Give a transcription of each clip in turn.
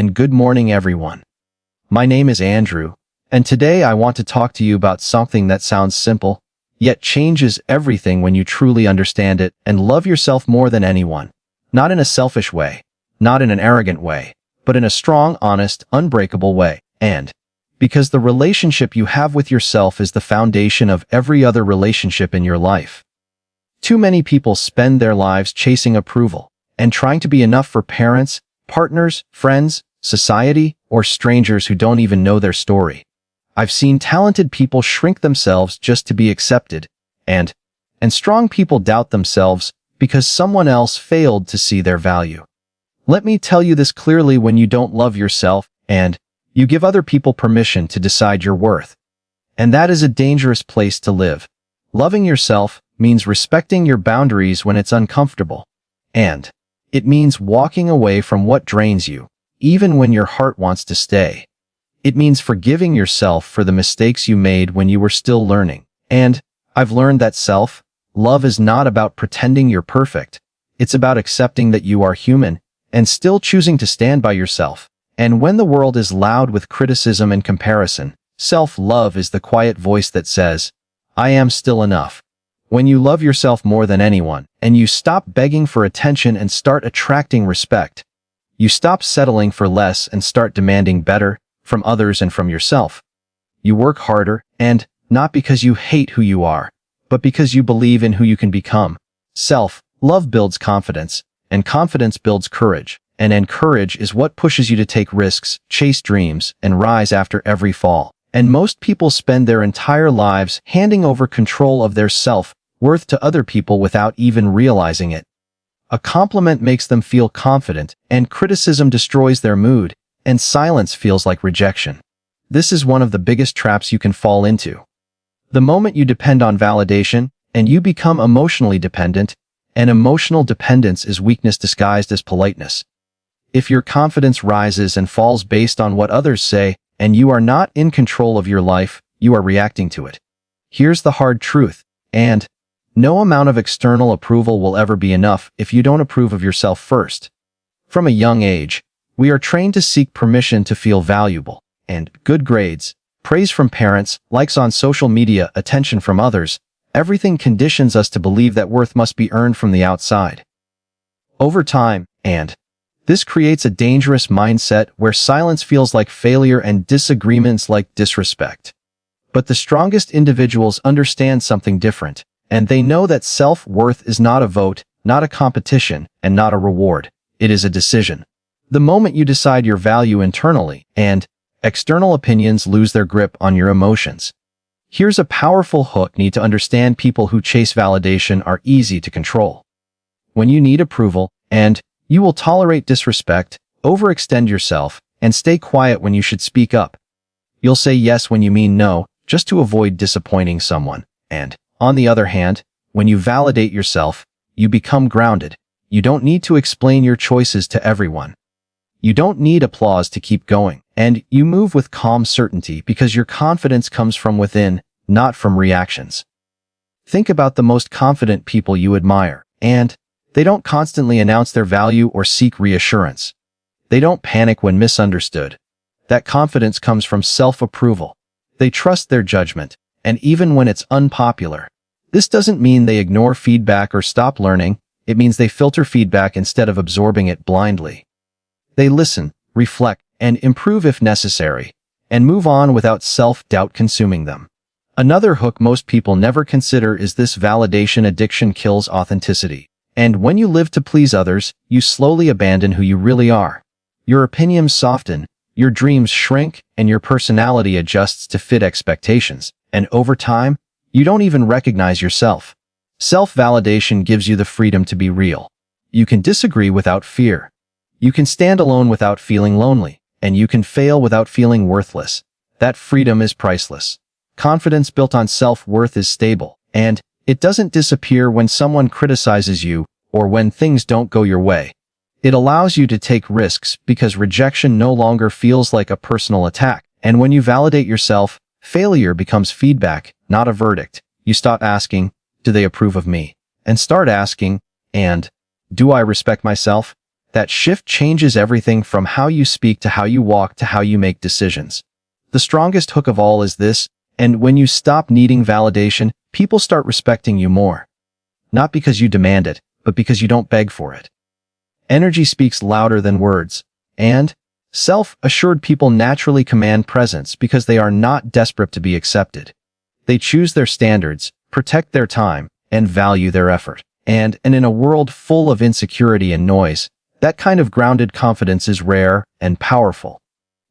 and good morning everyone. My name is Andrew, and today I want to talk to you about something that sounds simple, yet changes everything when you truly understand it and love yourself more than anyone. Not in a selfish way, not in an arrogant way, but in a strong, honest, unbreakable way. And because the relationship you have with yourself is the foundation of every other relationship in your life. Too many people spend their lives chasing approval and trying to be enough for parents, partners, friends, society, or strangers who don't even know their story. I've seen talented people shrink themselves just to be accepted, and strong people doubt themselves because someone else failed to see their value. Let me tell you this clearly: when you don't love yourself, and you give other people permission to decide your worth. And that is a dangerous place to live. Loving yourself means respecting your boundaries when it's uncomfortable. And it means walking away from what drains you, even when your heart wants to stay. It means forgiving yourself for the mistakes you made when you were still learning. And I've learned that self-love is not about pretending you're perfect. It's about accepting that you are human and still choosing to stand by yourself. And when the world is loud with criticism and comparison, self-love is the quiet voice that says, I am still enough. When you love yourself more than anyone, and you stop begging for attention and start attracting respect, you stop settling for less and start demanding better from others and from yourself. You work harder, and not because you hate who you are, but because you believe in who you can become. Self-love builds confidence, and confidence builds courage. And courage is what pushes you to take risks, chase dreams, and rise after every fall. And most people spend their entire lives handing over control of their self-worth to other people without even realizing it. A compliment makes them feel confident, and criticism destroys their mood, and silence feels like rejection. This is one of the biggest traps you can fall into. The moment you depend on validation, and you become emotionally dependent, and emotional dependence is weakness disguised as politeness. If your confidence rises and falls based on what others say, and you are not in control of your life, you are reacting to it. Here's the hard truth, and no amount of external approval will ever be enough if you don't approve of yourself first. From a young age, we are trained to seek permission to feel valuable, and good grades, praise from parents, likes on social media, attention from others. Everything conditions us to believe that worth must be earned from the outside. Over time, this creates a dangerous mindset where silence feels like failure and disagreements like disrespect. But the strongest individuals understand something different, and they know that self-worth is not a vote, not a competition, and not a reward. It is a decision. The moment you decide your value internally, and external opinions lose their grip on your emotions. Here's a powerful hook: need to understand people who chase validation are easy to control. When you need approval, and you will tolerate disrespect, overextend yourself, and stay quiet when you should speak up. You'll say yes when you mean no, just to avoid disappointing someone. And, on the other hand, when you validate yourself, you become grounded. You don't need to explain your choices to everyone. You don't need applause to keep going. And you move with calm certainty because your confidence comes from within, not from reactions. Think about the most confident people you admire, and they don't constantly announce their value or seek reassurance. They don't panic when misunderstood. That confidence comes from self-approval. They trust their judgment, and even when it's unpopular. This doesn't mean they ignore feedback or stop learning. It means they filter feedback instead of absorbing it blindly. They listen, reflect, and improve if necessary, and move on without self-doubt consuming them. Another hook most people never consider is this: validation addiction kills authenticity. And when you live to please others, you slowly abandon who you really are. Your opinions soften, your dreams shrink, and your personality adjusts to fit expectations. And over time, you don't even recognize yourself. Self-validation gives you the freedom to be real. You can disagree without fear. You can stand alone without feeling lonely, and you can fail without feeling worthless. That freedom is priceless. Confidence built on self-worth is stable, and it doesn't disappear when someone criticizes you or when things don't go your way. It allows you to take risks because rejection no longer feels like a personal attack. And when you validate yourself, failure becomes feedback, not a verdict. You stop asking, do they approve of me? And start asking, and do I respect myself? That shift changes everything from how you speak to how you walk to how you make decisions. The strongest hook of all is this, and when you stop needing validation, people start respecting you more. Not because you demand it, but because you don't beg for it. Energy speaks louder than words, and self-assured people naturally command presence because they are not desperate to be accepted. They choose their standards, protect their time, and value their effort. And in a world full of insecurity and noise, that kind of grounded confidence is rare and powerful.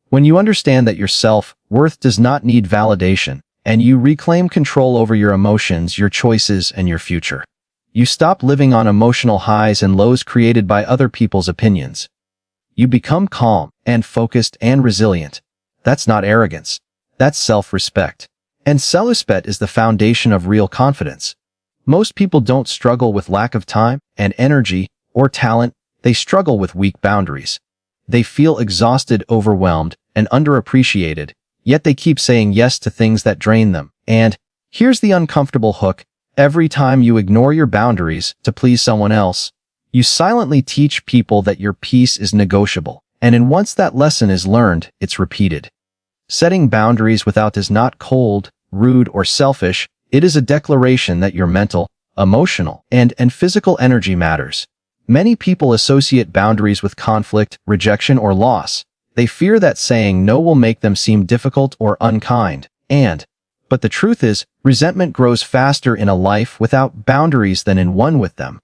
When you understand that your self-worth does not need validation, and you reclaim control over your emotions, your choices, and your future, you stop living on emotional highs and lows created by other people's opinions. You become calm and focused and resilient. That's not arrogance. That's self-respect. And self-respect is the foundation of real confidence. Most people don't struggle with lack of time and energy or talent. They struggle with weak boundaries. They feel exhausted, overwhelmed, and underappreciated, yet they keep saying yes to things that drain them. And here's the uncomfortable hook. Every time you ignore your boundaries to please someone else, you silently teach people that your peace is negotiable. And once that lesson is learned, it's repeated. Setting boundaries without is not cold, rude, or selfish. It is a declaration that your mental, emotional, and physical energy matters. Many people associate boundaries with conflict, rejection, or loss. They fear that saying no will make them seem difficult or unkind. But the truth is, resentment grows faster in a life without boundaries than in one with them.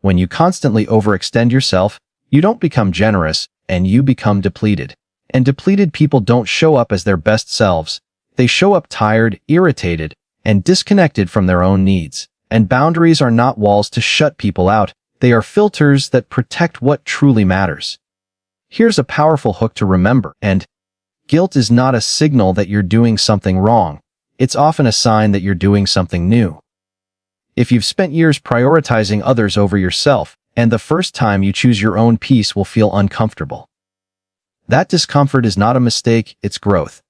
When you constantly overextend yourself, you don't become generous, and you become depleted. And depleted people don't show up as their best selves. They show up tired, irritated, and disconnected from their own needs. And boundaries are not walls to shut people out. They are filters that protect what truly matters. Here's a powerful hook to remember. And guilt is not a signal that you're doing something wrong. It's often a sign that you're doing something new. If you've spent years prioritizing others over yourself, and the first time you choose your own peace will feel uncomfortable. That discomfort is not a mistake, it's growth.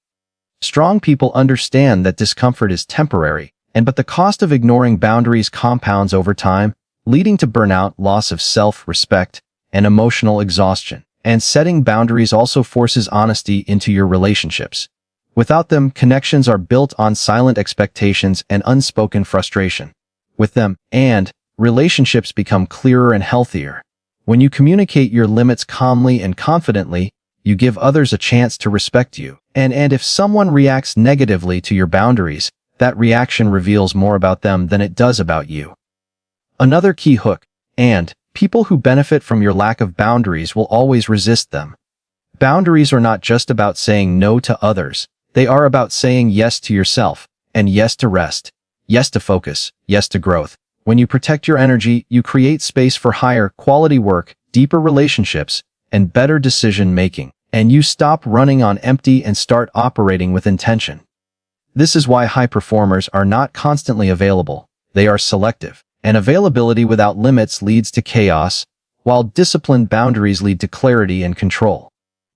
Strong people understand that discomfort is temporary, but the cost of ignoring boundaries compounds over time, leading to burnout, loss of self-respect, and emotional exhaustion. And setting boundaries also forces honesty into your relationships. Without them, connections are built on silent expectations and unspoken frustration. With them, relationships become clearer and healthier. When you communicate your limits calmly and confidently, you give others a chance to respect you. And if someone reacts negatively to your boundaries, that reaction reveals more about them than it does about you. Another key hook, people who benefit from your lack of boundaries will always resist them. Boundaries are not just about saying no to others. They are about saying yes to yourself, and yes to rest, yes to focus, yes to growth. When you protect your energy, you create space for higher quality work, deeper relationships, and better decision-making. And you stop running on empty and start operating with intention. This is why high performers are not constantly available. They are selective. And availability without limits leads to chaos, while disciplined boundaries lead to clarity and control.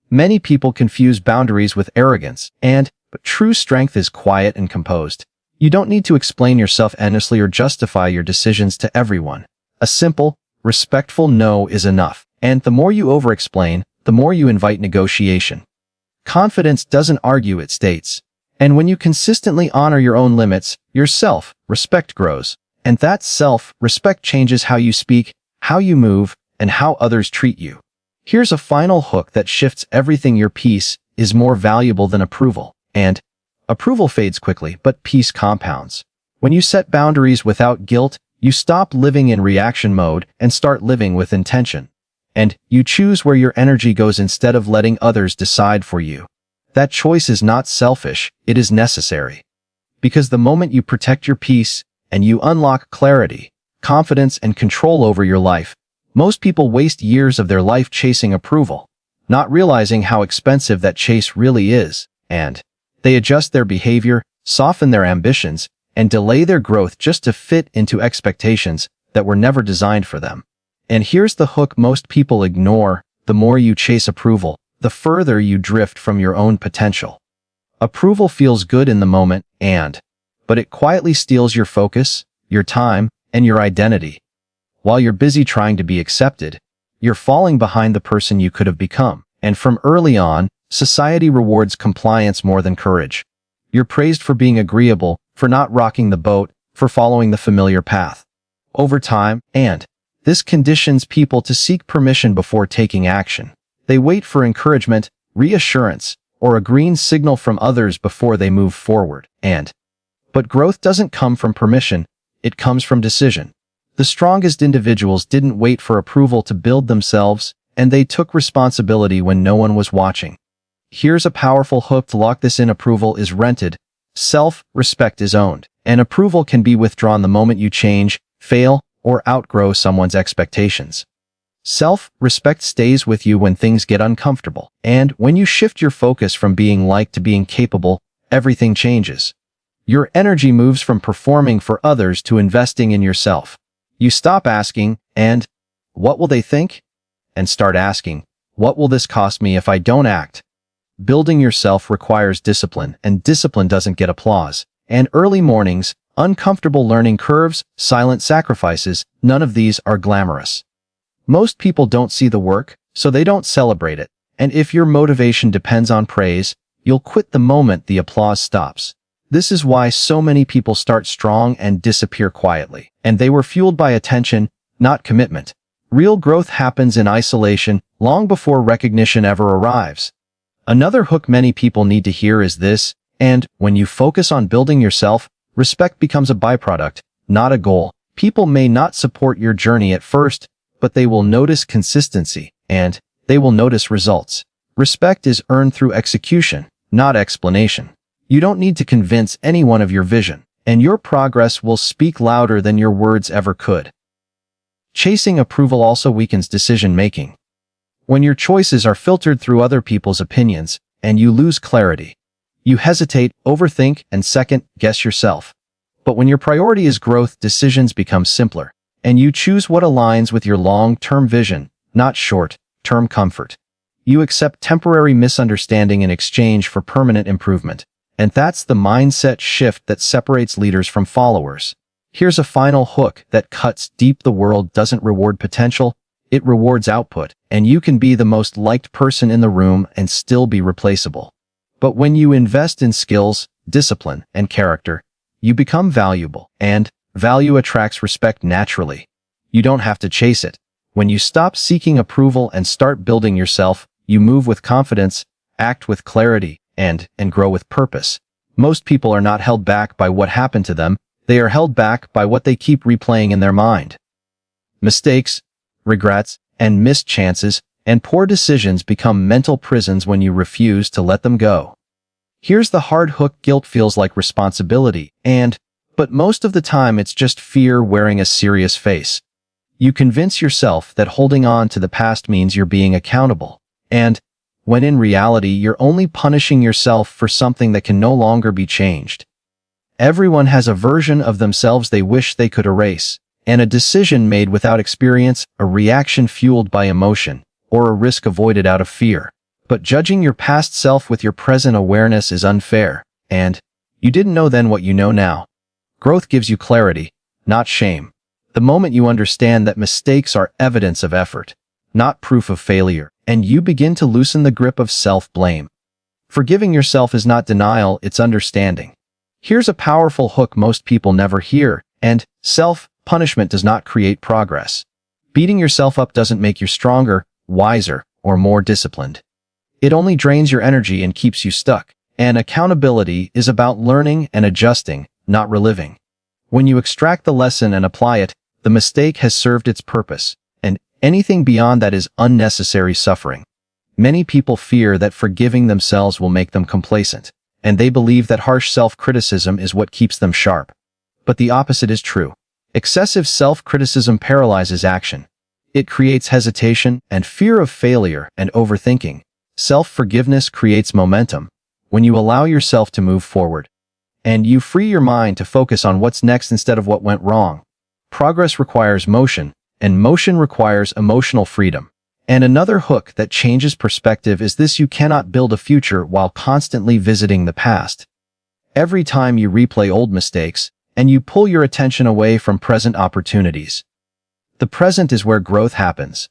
Many people confuse boundaries with arrogance, but true strength is quiet and composed. You don't need to explain yourself endlessly or justify your decisions to everyone. A simple, respectful no is enough. And the more you over-explain, the more you invite negotiation. Confidence doesn't argue, it states. And when you consistently honor your own limits, your self-respect grows. And that self-respect changes how you speak, how you move, and how others treat you. Here's a final hook that shifts everything. Your peace is more valuable than approval. And approval fades quickly, but peace compounds. When you set boundaries without guilt, you stop living in reaction mode and start living with intention. And you choose where your energy goes instead of letting others decide for you. That choice is not selfish, it is necessary. Because the moment you protect your peace, and you unlock clarity, confidence, and control over your life, most people waste years of their life chasing approval, not realizing how expensive that chase really is, and they adjust their behavior, soften their ambitions, and delay their growth just to fit into expectations that were never designed for them. And here's the hook most people ignore: the more you chase approval, the further you drift from your own potential. Approval feels good in the moment, but it quietly steals your focus, your time, and your identity. While you're busy trying to be accepted, you're falling behind the person you could have become. And from early on, society rewards compliance more than courage. You're praised for being agreeable, for not rocking the boat, for following the familiar path. Over time, this conditions people to seek permission before taking action. They wait for encouragement, reassurance, or a green signal from others before they move forward. But growth doesn't come from permission, it comes from decision. The strongest individuals didn't wait for approval to build themselves, and they took responsibility when no one was watching. Here's a powerful hook to lock this in: approval is rented, self-respect is owned, and approval can be withdrawn the moment you change, fail, or outgrow someone's expectations. Self-respect stays with you when things get uncomfortable, and when you shift your focus from being liked to being capable, everything changes. Your energy moves from performing for others to investing in yourself. You stop asking, what will they think? And start asking, what will this cost me if I don't act? Building yourself requires discipline, and discipline doesn't get applause. And early mornings, uncomfortable learning curves, silent sacrifices, none of these are glamorous. Most people don't see the work, so they don't celebrate it. And if your motivation depends on praise, you'll quit the moment the applause stops. This is why so many people start strong and disappear quietly. And they were fueled by attention, not commitment. Real growth happens in isolation, long before recognition ever arrives. Another hook many people need to hear is this: and when you focus on building yourself, respect becomes a byproduct, not a goal. People may not support your journey at first, but they will notice consistency, and they will notice results. Respect is earned through execution, not explanation. You don't need to convince anyone of your vision, and your progress will speak louder than your words ever could. Chasing approval also weakens decision-making. When your choices are filtered through other people's opinions, and you lose clarity, you hesitate, overthink, and second-guess yourself. But when your priority is growth, decisions become simpler, and you choose what aligns with your long-term vision, not short-term comfort. You accept temporary misunderstanding in exchange for permanent improvement. And that's the mindset shift that separates leaders from followers. Here's a final hook that cuts deep: the world doesn't reward potential, it rewards output, and you can be the most liked person in the room and still be replaceable. But when you invest in skills, discipline, and character, you become valuable, and value attracts respect naturally. You don't have to chase it. When you stop seeking approval and start building yourself, you move with confidence, act with clarity, and grow with purpose. Most people are not held back by what happened to them, they are held back by what they keep replaying in their mind. Mistakes, regrets, and missed chances, and poor decisions become mental prisons when you refuse to let them go. Here's the hard hook: guilt feels like responsibility, but most of the time it's just fear wearing a serious face. You convince yourself that holding on to the past means you're being accountable, when in reality you're only punishing yourself for something that can no longer be changed. Everyone has a version of themselves they wish they could erase, and a decision made without experience, a reaction fueled by emotion, or a risk avoided out of fear. But judging your past self with your present awareness is unfair, and you didn't know then what you know now. Growth gives you clarity, not shame. The moment you understand that mistakes are evidence of effort, not proof of failure, and you begin to loosen the grip of self-blame. Forgiving yourself is not denial, it's understanding. Here's a powerful hook most people never hear, self-punishment does not create progress. Beating yourself up doesn't make you stronger, wiser, or more disciplined. It only drains your energy and keeps you stuck. And accountability is about learning and adjusting, not reliving. When you extract the lesson and apply it, the mistake has served its purpose, and anything beyond that is unnecessary suffering. Many people fear that forgiving themselves will make them complacent, and they believe that harsh self-criticism is what keeps them sharp. But the opposite is true. Excessive self-criticism paralyzes action. It creates hesitation and fear of failure and overthinking. Self-forgiveness creates momentum. When you allow yourself to move forward, and you free your mind to focus on what's next instead of what went wrong. Progress requires motion, and motion requires emotional freedom. And another hook that changes perspective is this: you cannot build a future while constantly visiting the past. Every time you replay old mistakes, and you pull your attention away from present opportunities. The present is where growth happens.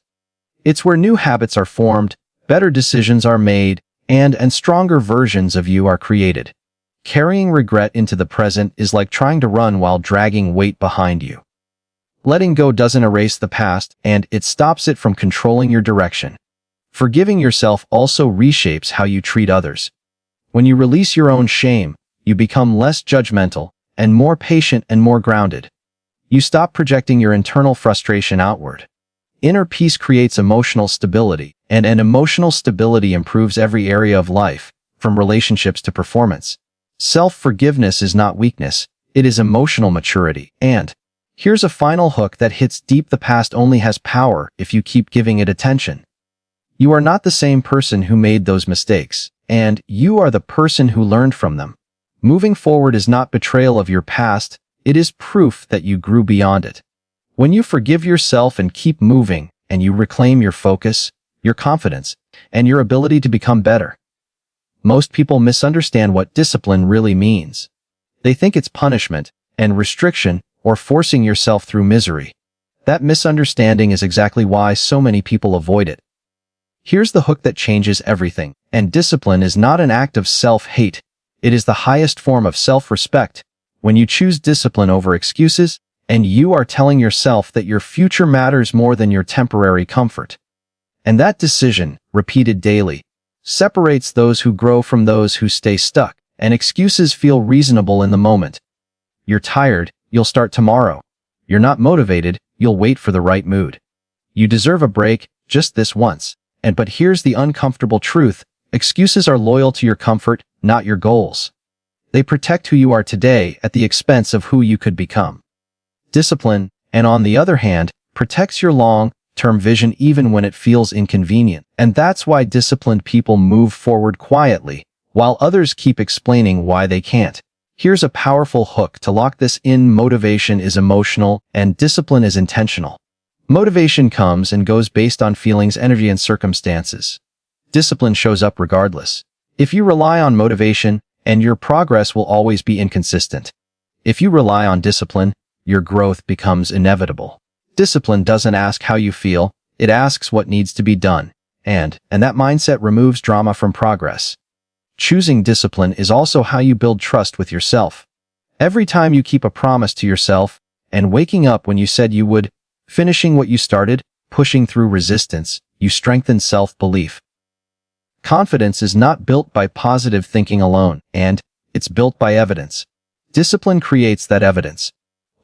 It's where new habits are formed, better decisions are made, and stronger versions of you are created. Carrying regret into the present is like trying to run while dragging weight behind you. Letting go doesn't erase the past, and it stops it from controlling your direction. Forgiving yourself also reshapes how you treat others. When you release your own shame, you become less judgmental and more patient and more grounded. You stop projecting your internal frustration outward. Inner peace creates emotional stability, and emotional stability improves every area of life, from relationships to performance. Self-forgiveness is not weakness, it is emotional maturity. And here's a final hook that hits deep: the past only has power if you keep giving it attention. You are not the same person who made those mistakes, and you are the person who learned from them. Moving forward is not betrayal of your past, it is proof that you grew beyond it. When you forgive yourself and keep moving, and you reclaim your focus, your confidence, and your ability to become better. Most people misunderstand what discipline really means. They think it's punishment and restriction or forcing yourself through misery. That misunderstanding is exactly why so many people avoid it. Here's the hook that changes everything, and discipline is not an act of self-hate. It is the highest form of self-respect. When you choose discipline over excuses, and you are telling yourself that your future matters more than your temporary comfort. And that decision, repeated daily, separates those who grow from those who stay stuck, and excuses feel reasonable in the moment. You're tired, you'll start tomorrow. You're not motivated, you'll wait for the right mood. You deserve a break, just this once. But here's the uncomfortable truth: excuses are loyal to your comfort, not your goals. They protect who you are today at the expense of who you could become. Discipline, and on the other hand, protects your long-term vision even when it feels inconvenient. And that's why disciplined people move forward quietly, while others keep explaining why they can't. Here's a powerful hook to lock this in: motivation is emotional, and discipline is intentional. Motivation comes and goes based on feelings, energy, and circumstances. Discipline shows up regardless. If you rely on motivation, and your progress will always be inconsistent. If you rely on discipline, your growth becomes inevitable. Discipline doesn't ask how you feel, it asks what needs to be done. And that mindset removes drama from progress. Choosing discipline is also how you build trust with yourself. Every time you keep a promise to yourself, and waking up when you said you would, finishing what you started, pushing through resistance, you strengthen self-belief. Confidence is not built by positive thinking alone, and it's built by evidence. Discipline creates that evidence.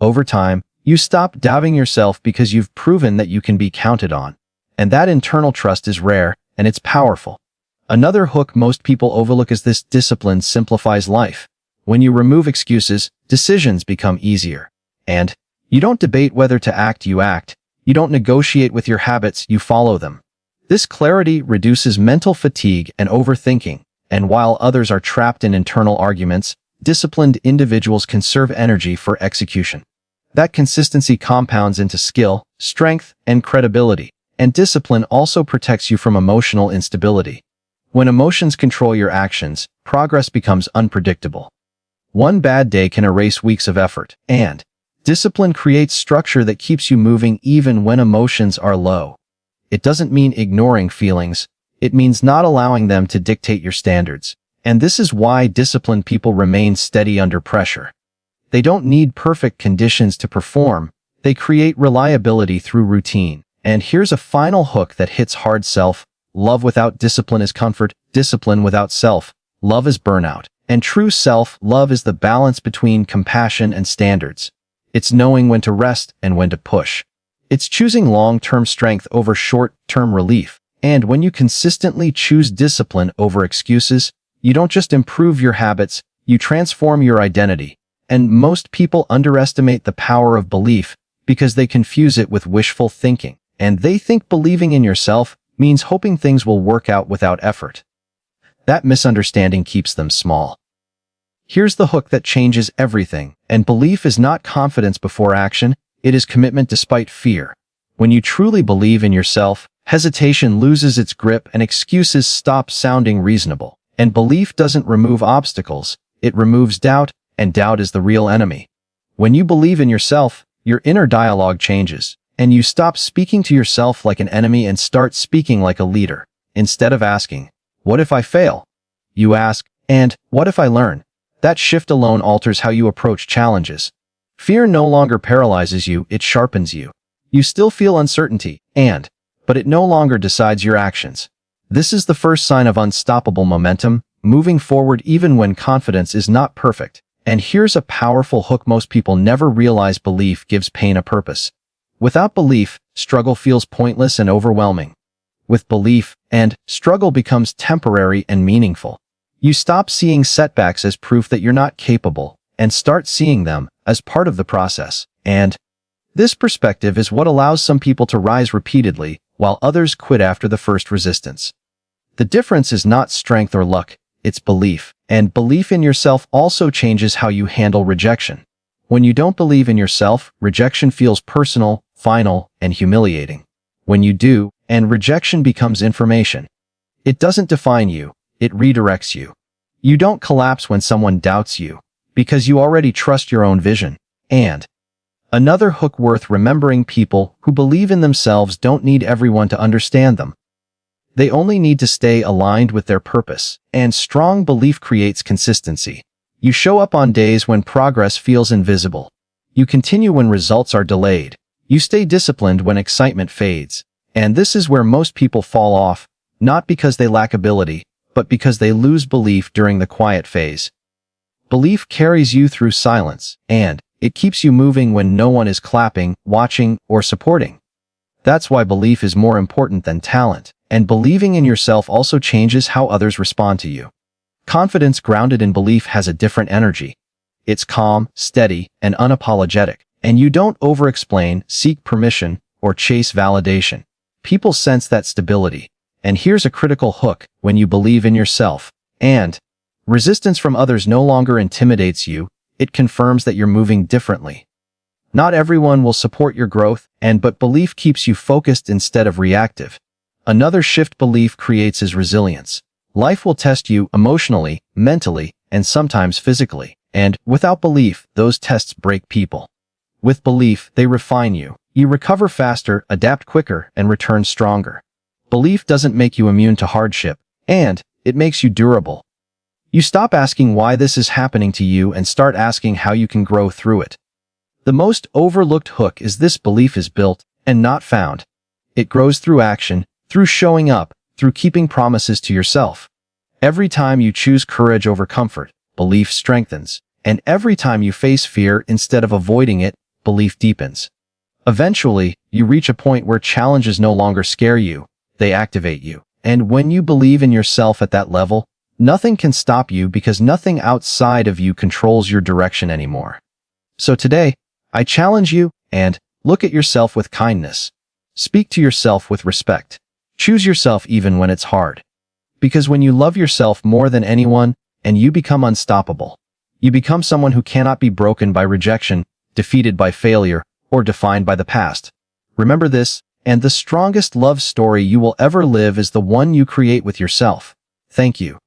Over time, you stop doubting yourself because you've proven that you can be counted on. And that internal trust is rare, and it's powerful. Another hook most people overlook is this: discipline simplifies life. When you remove excuses, decisions become easier. And you don't debate whether to act, you act. You don't negotiate with your habits, you follow them. This clarity reduces mental fatigue and overthinking, and while others are trapped in internal arguments, disciplined individuals conserve energy for execution. That consistency compounds into skill, strength, and credibility, and discipline also protects you from emotional instability. When emotions control your actions, progress becomes unpredictable. One bad day can erase weeks of effort, and discipline creates structure that keeps you moving even when emotions are low. It doesn't mean ignoring feelings, it means not allowing them to dictate your standards. And this is why disciplined people remain steady under pressure. They don't need perfect conditions to perform, they create reliability through routine. And here's a final hook that hits hard: self-love without discipline is comfort, discipline without self-love is burnout. And true self-love is the balance between compassion and standards. It's knowing when to rest and when to push. It's choosing long-term strength over short-term relief. And when you consistently choose discipline over excuses, you don't just improve your habits, you transform your identity. And most people underestimate the power of belief because they confuse it with wishful thinking. And they think believing in yourself means hoping things will work out without effort. That misunderstanding keeps them small. Here's the hook that changes everything. And belief is not confidence before action, it is commitment despite fear. When you truly believe in yourself, hesitation loses its grip and excuses stop sounding reasonable. And belief doesn't remove obstacles, it removes doubt, and doubt is the real enemy. When you believe in yourself, your inner dialogue changes, and you stop speaking to yourself like an enemy and start speaking like a leader. Instead of asking, "What if I fail?" you ask, "And what if I learn?" That shift alone alters how you approach challenges. Fear no longer paralyzes you, it sharpens you. You still feel uncertainty, but it no longer decides your actions. This is the first sign of unstoppable momentum, moving forward even when confidence is not perfect. And here's a powerful hook most people never realize: belief gives pain a purpose. Without belief, struggle feels pointless and overwhelming. With belief, struggle becomes temporary and meaningful. You stop seeing setbacks as proof that you're not capable and start seeing them as part of the process. And this perspective is what allows some people to rise repeatedly while others quit after the first resistance. The difference is not strength or luck, it's belief. And belief in yourself also changes how you handle rejection. When you don't believe in yourself, rejection feels personal, final, and humiliating. When you do, rejection becomes information. It doesn't define you, it redirects you. You don't collapse when someone doubts you, because you already trust your own vision. And another hook worth remembering: people who believe in themselves don't need everyone to understand them. They only need to stay aligned with their purpose, and strong belief creates consistency. You show up on days when progress feels invisible. You continue when results are delayed. You stay disciplined when excitement fades. And this is where most people fall off, not because they lack ability, but because they lose belief during the quiet phase. Belief carries you through silence, and it keeps you moving when no one is clapping, watching, or supporting. That's why belief is more important than talent, and believing in yourself also changes how others respond to you. Confidence grounded in belief has a different energy. It's calm, steady, and unapologetic, and you don't over-explain, seek permission, or chase validation. People sense that stability. And here's a critical hook: when you believe in yourself, resistance from others no longer intimidates you, it confirms that you're moving differently. Not everyone will support your growth, but belief keeps you focused instead of reactive. Another shift belief creates is resilience. Life will test you emotionally, mentally, and sometimes physically. And without belief, those tests break people. With belief, they refine you. You recover faster, adapt quicker, and return stronger. Belief doesn't make you immune to hardship, it makes you durable. You stop asking why this is happening to you and start asking how you can grow through it. The most overlooked hook is this: belief is built and not found. It grows through action, through showing up, through keeping promises to yourself. Every time you choose courage over comfort, belief strengthens. And every time you face fear instead of avoiding it, belief deepens. Eventually, you reach a point where challenges no longer scare you, they activate you. And when you believe in yourself at that level, nothing can stop you because nothing outside of you controls your direction anymore. So today, I challenge you, look at yourself with kindness. Speak to yourself with respect. Choose yourself even when it's hard. Because when you love yourself more than anyone, you become unstoppable. You become someone who cannot be broken by rejection, defeated by failure, or defined by the past. Remember this, the strongest love story you will ever live is the one you create with yourself. Thank you.